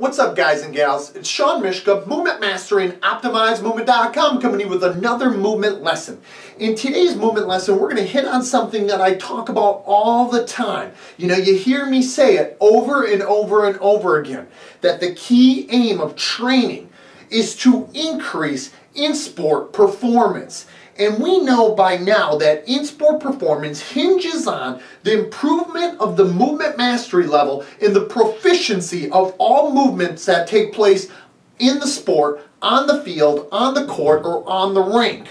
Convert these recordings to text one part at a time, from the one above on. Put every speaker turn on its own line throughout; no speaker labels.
What's up, guys and gals? It's Shawn Myszka, Movement Master and OptimizeMovement.com, coming to you with another movement lesson. In today's movement lesson, we're going to hit on something that I talk about all the time. You know, you hear me say it over and over and over again, that the key aim of training is to increase in-sport performance. And we know by now that in-sport performance hinges on the improvement of the movement mastery level and the proficiency of all movements that take place in the sport, on the field, on the court, or on the rink.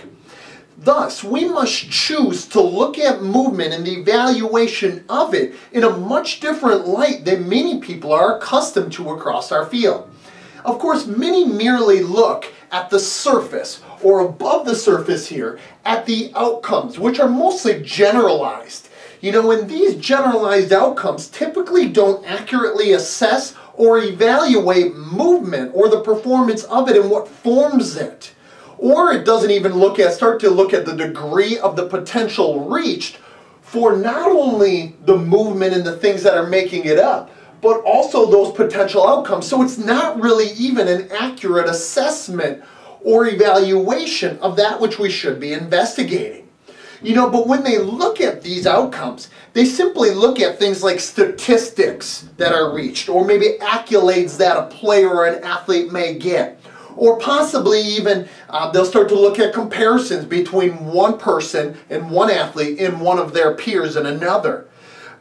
Thus, we must choose to look at movement and the evaluation of it in a much different light than many people are accustomed to across our field. Of course, many merely look at the surface, or above the surface here, at the outcomes, which are mostly generalized. You know, and these generalized outcomes typically don't accurately assess or evaluate movement or the performance of it and what forms it. Or it doesn't even start to look at the degree of the potential reached for not only the movement and the things that are making it up, but also those potential outcomes. So it's not really even an accurate assessment or evaluation of that which we should be investigating. You know, but when they look at these outcomes, they simply look at things like statistics that are reached, or maybe accolades that a player or an athlete may get. Or possibly even they'll start to look at comparisons between one person and one athlete and one of their peers and another.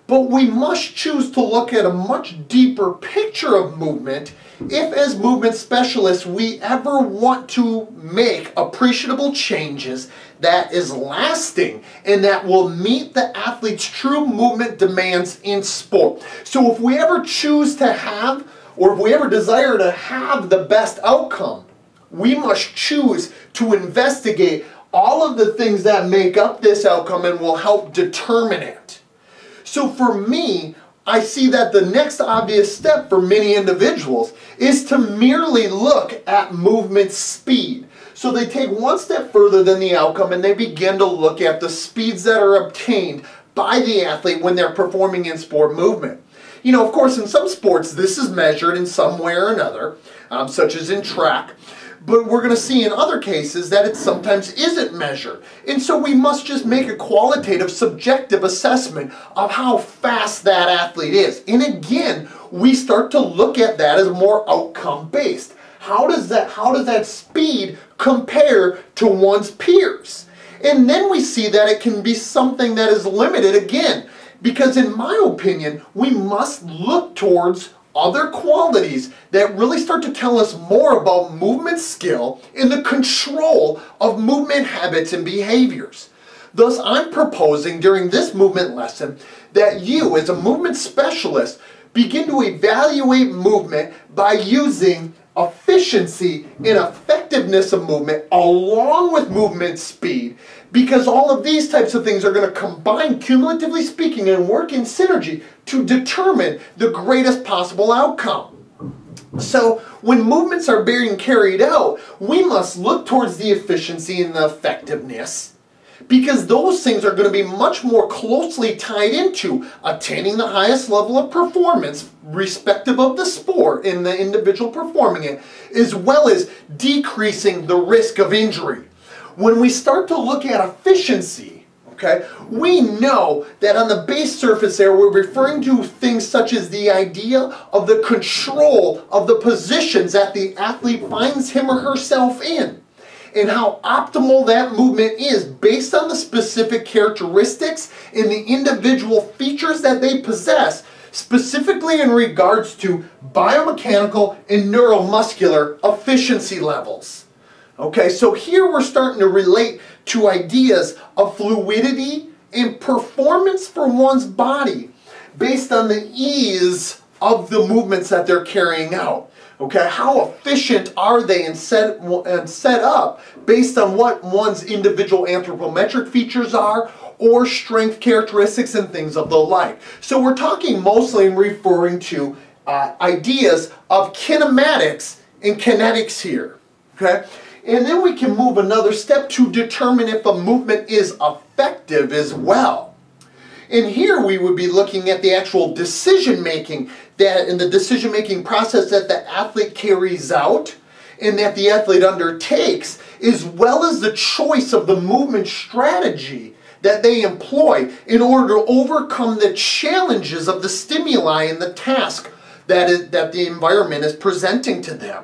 But we must choose to look at a much deeper picture of movement if, as movement specialists, we ever want to make appreciable changes that is lasting and that will meet the athlete's true movement demands in sport. So if we ever choose to have, or if we ever desire to have the best outcome, we must choose to investigate all of the things that make up this outcome and will help determine it. So for me, I see that the next obvious step for many individuals is to merely look at movement speed. So they take one step further than the outcome and they begin to look at the speeds that are obtained by the athlete when they're performing in sport movement. You know, of course, in some sports this is measured in some way or another, such as in track. But we're going to see in other cases that it sometimes isn't measured. And so we must just make a qualitative, subjective assessment of how fast that athlete is. And again, we start to look at that as more outcome-based. How does that speed compare to one's peers? And then we see that it can be something that is limited again. Because in my opinion, we must look towards other qualities that really start to tell us more about movement skill and the control of movement habits and behaviors. Thus, I'm proposing during this movement lesson that you, as a movement specialist, begin to evaluate movement by using efficiency and effectiveness of movement along with movement speed, because all of these types of things are going to combine, cumulatively speaking, and work in synergy to determine the greatest possible outcome. So when movements are being carried out, we must look towards the efficiency and the effectiveness, because those things are going to be much more closely tied into attaining the highest level of performance respective of the sport and the individual performing it, as well as decreasing the risk of injury. When we start to look at efficiency, okay, we know that on the base surface there we're referring to things such as the idea of the control of the positions that the athlete finds him or herself in, and how optimal that movement is based on the specific characteristics and the individual features that they possess, specifically in regards to biomechanical and neuromuscular efficiency levels. Okay, so here we're starting to relate to ideas of fluidity and performance for one's body based on the ease of the movements that they're carrying out. Okay, how efficient are they and set up based on what one's individual anthropometric features are, or strength characteristics and things of the like. So we're talking mostly and referring to ideas of kinematics and kinetics here. Okay, and then we can move another step to determine if a movement is effective as well. And here we would be looking at the actual decision making, that in the decision making process that the athlete carries out and that the athlete undertakes, as well as the choice of the movement strategy that they employ in order to overcome the challenges of the stimuli and the task that the environment is presenting to them.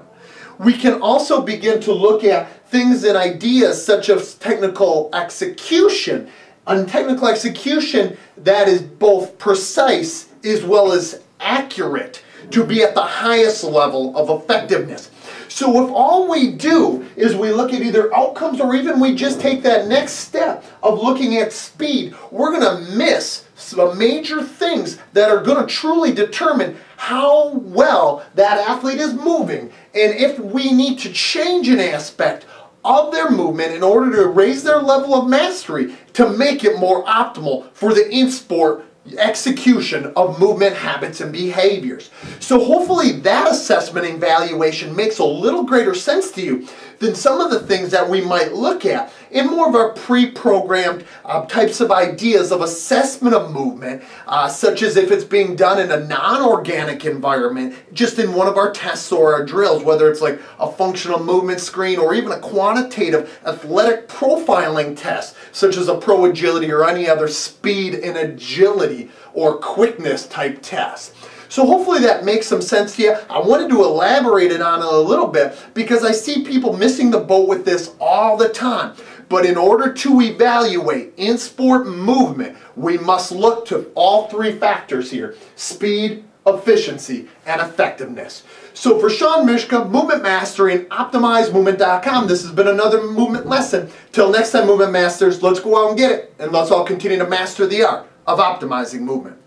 We can also begin to look at things and ideas such as technical execution. On technical execution that is both precise as well as accurate to be at the highest level of effectiveness. So if all we do is we look at either outcomes or even we just take that next step of looking at speed, we're going to miss some major things that are going to truly determine how well that athlete is moving, and if we need to change an aspect of their movement in order to raise their level of mastery to make it more optimal for the in-sport execution of movement habits and behaviors. So hopefully that assessment and evaluation makes a little greater sense to you than some of the things that we might look at in more of our pre-programmed types of ideas of assessment of movement, such as if it's being done in a non-organic environment, just in one of our tests or our drills, whether it's like a functional movement screen or even a quantitative athletic profiling test, such as a pro agility or any other speed and agility or quickness type test. So hopefully that makes some sense to you. I wanted to elaborate on it a little bit because I see people missing the boat with this all the time. But in order to evaluate in-sport movement, we must look to all three factors here: speed, efficiency, and effectiveness. So for Shawn, Myszka, Movement Mastery, and OptimizeMovement.com, this has been another movement lesson. Till next time, Movement Masters, let's go out and get it, and let's all continue to master the art of optimizing movement.